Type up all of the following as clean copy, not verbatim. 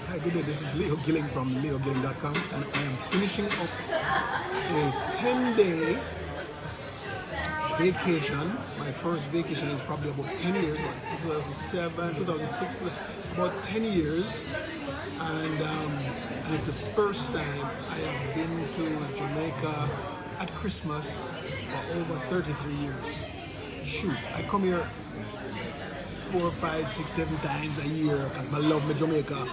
Hi, good day. This is Leo Gilling from leogilling.com, and I am finishing up a 10-day vacation. My first vacation is probably about 10 years, 2007, 2006, about 10 years. And it's the first time I have been to Jamaica at Christmas for over 33 years. Shoot, I come here 4, 5, 6, 7 times a year because I love my Jamaica.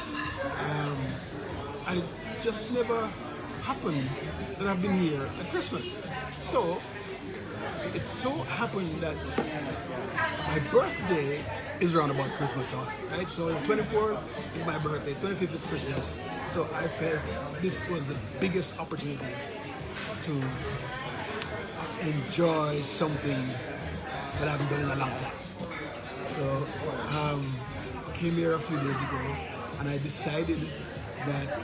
And it just never happened that I've been here at Christmas. So it so happened that my birthday is around about Christmas also, right? So the 24th is my birthday, 25th is Christmas. So I felt this was the biggest opportunity to enjoy something that I haven't done in a long time. So I came here a few days ago and I decided that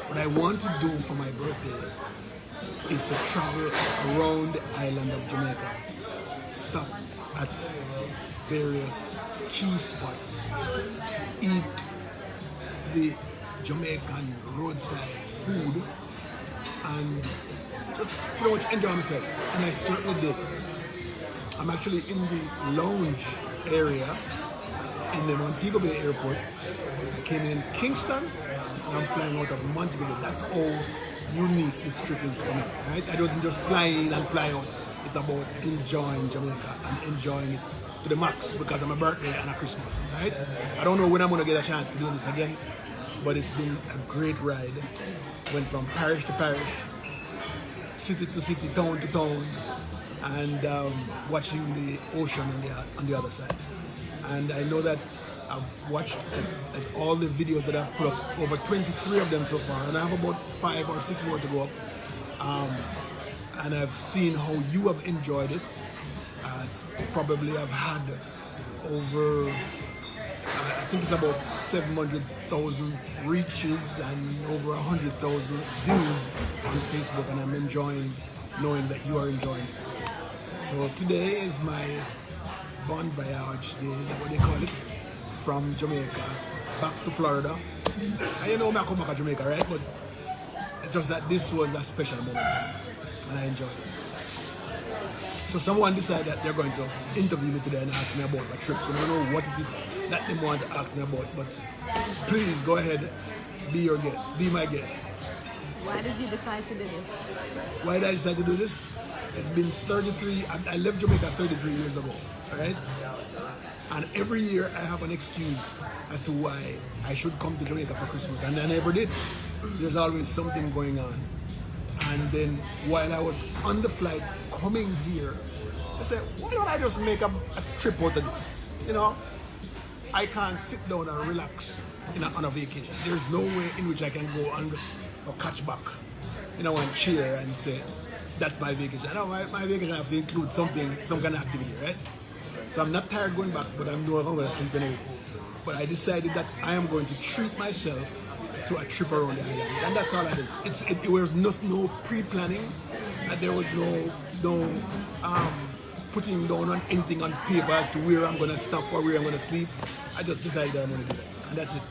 what I want to do for my birthday is to travel around the island of Jamaica, stop at various key spots, eat the Jamaican roadside food, and just pretty much enjoy myself. And I certainly did. I'm actually in the lounge area in the Montego Bay Airport. I came in Kingston and I'm flying out of Montego Bay. That's how unique this trip is for me, right? I don't just fly in and fly out. It's about enjoying Jamaica and enjoying it to the max because of my birthday and a Christmas, right? I don't know when I'm gonna get a chance to do this again, but it's been a great ride. Went from parish to parish, city to city, town to town, and watching the ocean on the other side. And I know that I've watched as all the videos that I've put up, over 23 of them so far, and I have about 5 or 6 more to go up. And I've seen how you have enjoyed it. It's probably I've had over, I think it's about 700,000 reaches and over 100,000 views on Facebook, and I'm enjoying knowing that you are enjoying it. So today is my bon voyage day, is that what they call it? From Jamaica back to Florida. And you know I come back to Jamaica, right? But it's just that this was a special moment and I enjoyed it. So someone decided that they're going to interview me today and ask me about my trip. So I don't know what it is that they want to ask me about, but please go ahead, be your guest, be my guest. Why did you decide to do this? Why did I decide to do this? It's been 33, I left Jamaica 33 years ago, right? And every year I have an excuse as to why I should come to Jamaica for Christmas, and I never did. There's always something going on. And then while I was on the flight coming here, I said, why don't I just make a trip out of this? You know, I can't sit down and relax on a vacation. There's no way in which I can go and just catch back, and cheer and say, that's my vacation. No, my vacation have to include some kind of activity, right? So I'm not tired going back, but I'm going to sleep anyway. But I decided that I am going to treat myself to a trip around the island, and that's all it is. It was no pre-planning, and there was no putting down on anything on paper as to where I'm going to stop or where I'm going to sleep. I just decided that I'm going to do that, and that's it.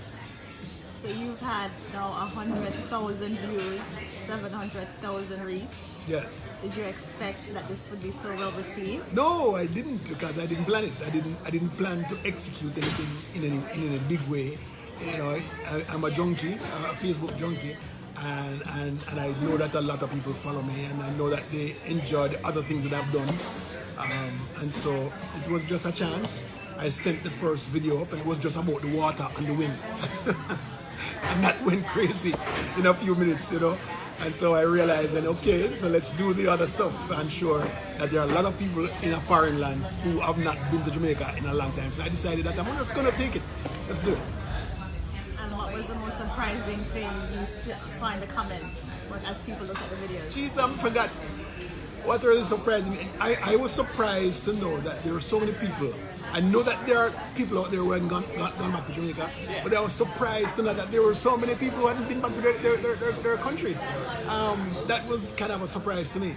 So you've had now 100,000 views, 700,000 reach. Yes. Did you expect that this would be so well received? No, I didn't, because I didn't plan it. I didn't plan to execute anything in a big way. I'm a junkie, a Facebook junkie, and I know that a lot of people follow me, and I know that they enjoy the other things that I've done. And so it was just a chance. I sent the first video up, and it was just about the water and the wind. And that went crazy in a few minutes, And so I realized that, okay, so let's do the other stuff. I'm sure that there are a lot of people in a foreign lands who have not been to Jamaica in a long time. So I decided that I'm just going to take it. Let's do it. And what was the most surprising thing you saw in the comments as people look at the videos? Jeez, I forgot. What really surprised me, I was surprised to know that there are so many people. I know that there are people out there who hadn't gone back to Jamaica, but I was surprised to know that there were so many people who hadn't been back to their country. That was kind of a surprise to me,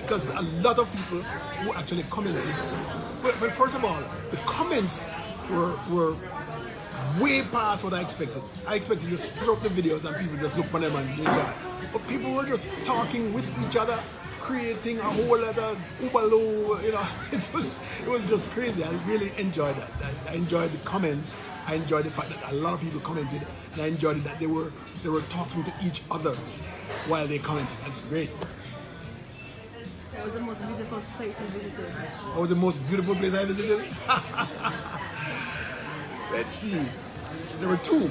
because a lot of people who actually commented. But first of all, the comments were way past what I expected. I expected to just throw up the videos and people just look on them and enjoy. But people were just talking with each other, creating a whole other Ubalo, you know. It was just crazy. I really enjoyed that. I enjoyed the comments. I enjoyed the fact that a lot of people commented, and I enjoyed it that they were talking to each other while they commented. That's great. What was the most beautiful place you visited? What was the most beautiful place I visited? Let's see. There were two.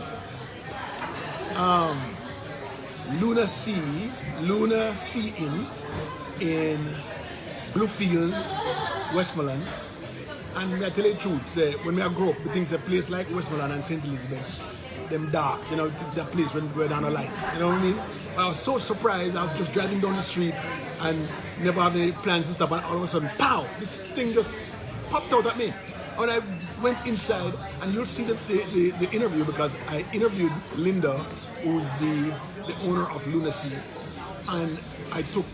Luna Sea Inn in Bluefields, Westmoreland. And I tell you the truth, when I grew up, the things a place like Westmoreland and St. Elizabeth, them dark, you know, it's a place when we're down the lights, you know what I mean? I was so surprised. I was just driving down the street and never having any plans to stop, and all of a sudden, pow, this thing just popped out at me. When I went inside, and you'll see the interview, because I interviewed Linda, who's the owner of Lunacy, and I took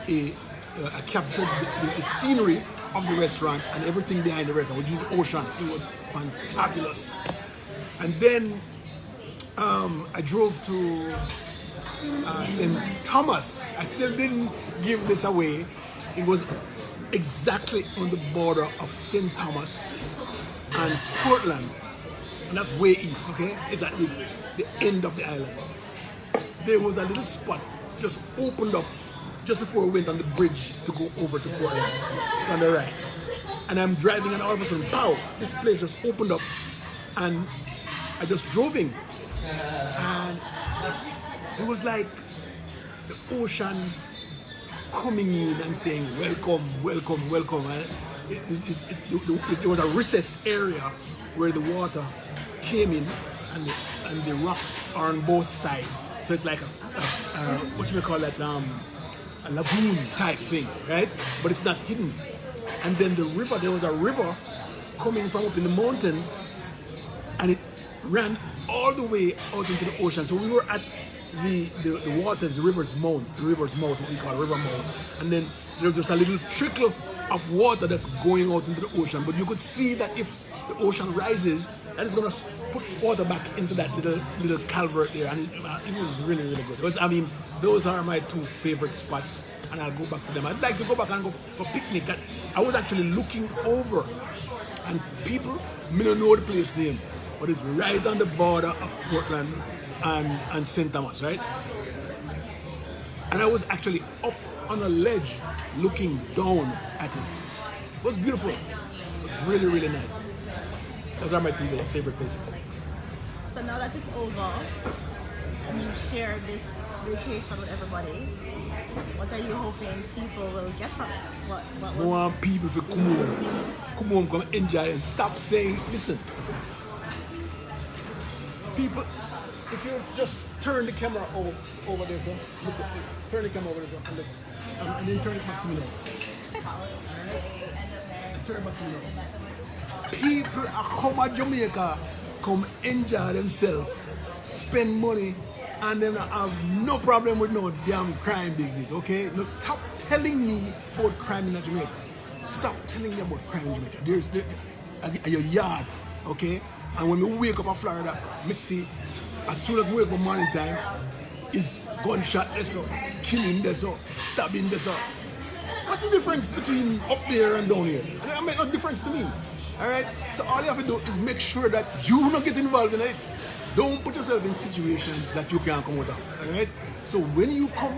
I captured the scenery of the restaurant and everything behind the restaurant, which is ocean. It was fantabulous. And then I drove to St. Thomas. I still didn't give this away. It was exactly on the border of St. Thomas and Portland, and that's way east, okay? It's at the end of the island. There was a little spot just opened up just before we went on the bridge to go over to Portland. It's on the right. And I'm driving, and all of a sudden, pow, this place just opened up, and I just drove in. And it was like the ocean coming in and saying, welcome, welcome, welcome. And there was a recessed area where the water came in, and the rocks are on both sides. So it's like what should we call that? A lagoon type thing, right? But it's not hidden. And then the river, there was a river coming from up in the mountains, and it ran all the way out into the ocean. So we were at the waters, the river's mouth, what we call river mouth. And then there was just a little trickle of water that's going out into the ocean. But you could see that if the ocean rises, that is going to put water back into that little culvert there. And it was really, really good. I mean, those are my two favorite spots, and I'll go back to them. I'd like to go back and go for a picnic. I was actually looking over, and people may not know the place name, but it's right on the border of Portland and St. Thomas, right? And I was actually up on a ledge looking down at it. It was beautiful. It was really, really nice. Those are my two favorite places. So now that it's over, and you've shared this vacation with everybody, what are you hoping people will get from it? I want people to come home, come enjoy, and stop saying, listen, people, if you just turn the camera over there, so look, turn the camera over there, and look, and then turn it back to me now. Alright? Turn it back to me now. People are come to Jamaica, come enjoy themselves, spend money, and then have no problem with no damn crime business, okay? Now stop telling me about crime in Jamaica. Stop telling me about crime in Jamaica. There's your yard, okay? And when we wake up in Florida, me see, as soon as we wake up morning time, is gunshot there so, killing there so, stabbing there so. What's the difference between up there and down here? It makes no difference to me. Alright? So all you have to do is make sure that you don't get involved in it. Don't put yourself in situations that you can't come out of. Alright? So when you come,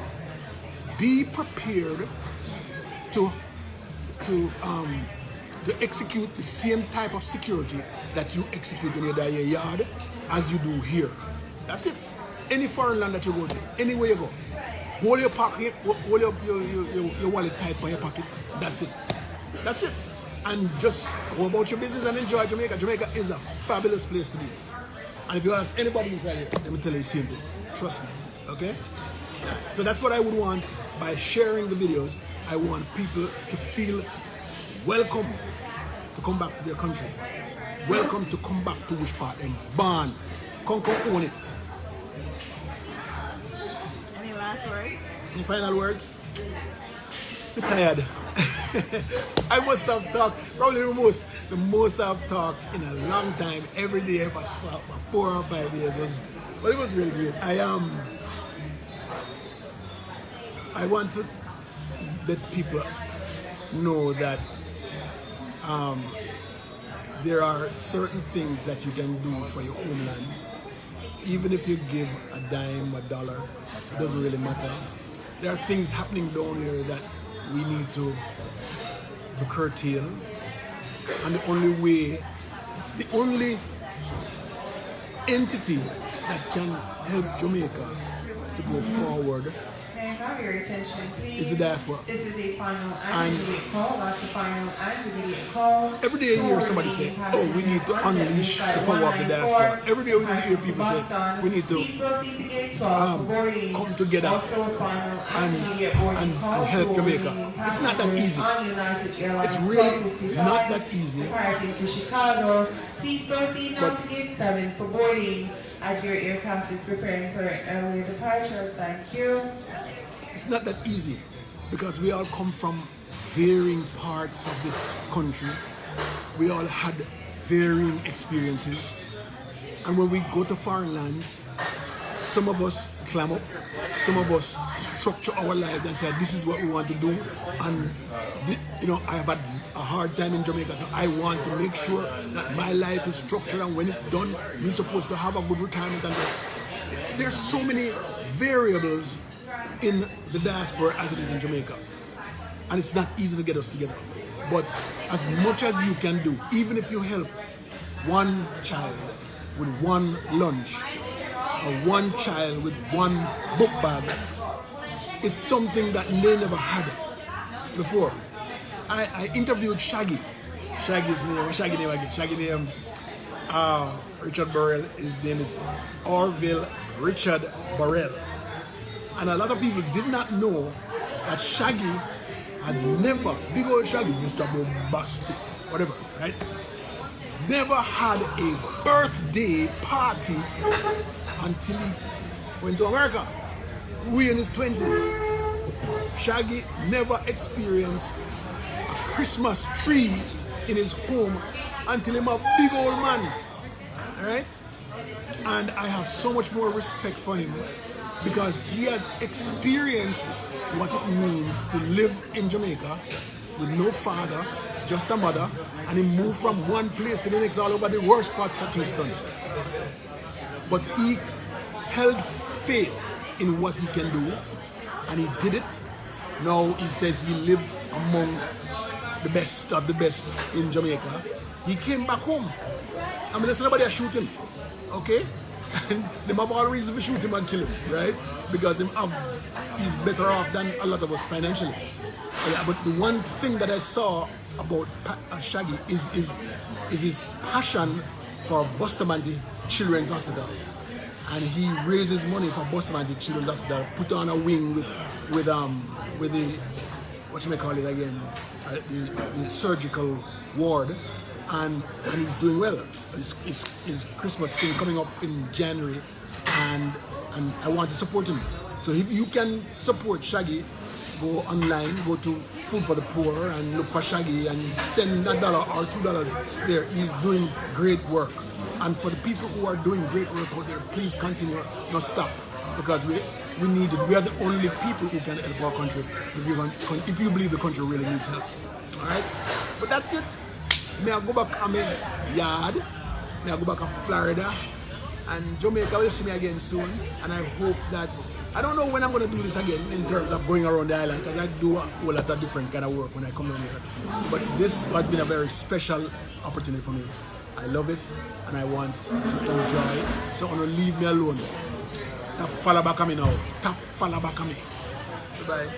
be prepared to execute the same type of security that you execute when you're in your yard as you do here. That's it. Any foreign land that you go to, anywhere you go, hold your pocket, hold your wallet tight by your pocket. That's it. That's it. And just go about your business and enjoy Jamaica. Jamaica is a fabulous place to be. And if you ask anybody inside here, let me tell you the same thing. Trust me. Okay? So that's what I would want by sharing the videos. I want people to feel welcome to come back to their country. Welcome to come back to which part and born. Come own it. Any last words? Any final words? I'm tired. I must have talked, probably the most I've talked in a long time, every day for 4 or 5 years. But it was really great. I want to let people know that there are certain things that you can do for your homeland. Even if you give a dime, $1, it doesn't really matter. There are things happening down here that we need to curtail. And the only entity that can help Jamaica to go forward Your attention, please. is the diaspora. This is a final and immediate call. That's the final and immediate call. Every day you hear somebody say, oh, we need to unleash the power of the diaspora. Every day we need to hear people say, we need to come together and help Jamaica. It's not that easy. It's really not that easy. To Chicago, please proceed now to gate 7 for boarding as your aircraft is preparing for an earlier departure. Thank you. It's not that easy because we all come from varying parts of this country. We all had varying experiences. And when we go to foreign lands, some of us climb up, some of us structure our lives and say, this is what we want to do. And, I have had a hard time in Jamaica, so I want to make sure that my life is structured, and when it's done, we're supposed to have a good retirement. And there's so many variables in the diaspora as it is in Jamaica. And it's not easy to get us together. But as much as you can do, even if you help one child with one lunch, or one child with one book bag, it's something that they never had before. I interviewed Shaggy. Shaggy's name, what's Shaggy name again? Shaggy name, Richard Burrell. His name is Orville Richard Burrell. And a lot of people did not know that Shaggy had never, big old Shaggy, Mr. Bombastic, whatever, right? Never had a birthday party until he went to America. We in his 20s. Shaggy never experienced a Christmas tree in his home until him a big old man, right? And I have so much more respect for him because he has experienced what it means to live in Jamaica with no father, just a mother, and he moved from one place to the next all over the worst parts of Kingston. But he held faith in what he can do, and he did it. Now he says he lived among the best of the best in Jamaica. He came back home. I mean, there's nobody shoot him, okay? And they have all reason to shoot him and kill him, right? Because he's better off than a lot of us financially. Yeah, but the one thing that I saw about Shaggy is his passion for Bustamante Children's Hospital. And he raises money for Bustamante Children's Hospital, put on a wing with the, what you may call it again, the surgical ward, and he's doing well. His Christmas thing coming up in January, and I want to support him. So if you can support Shaggy, go online, go to Food for the Poor and look for Shaggy and send $1 or $2 there. He's doing great work. And for the people who are doing great work out there, please continue, not stop, because we need it. We are the only people who can help our country if you believe the country really needs help. All right? But that's it. May I go back to my yard, may I go back to Florida, and Jamaica will see me again soon. And I hope that, I don't know when I'm going to do this again in terms of going around the island, because I do a whole lot of different kind of work when I come down here. But this has been a very special opportunity for me. I love it, and I want to enjoy it. So I'm going to leave me alone. Tap FallaBackami now. Tap FallaBackami. Goodbye.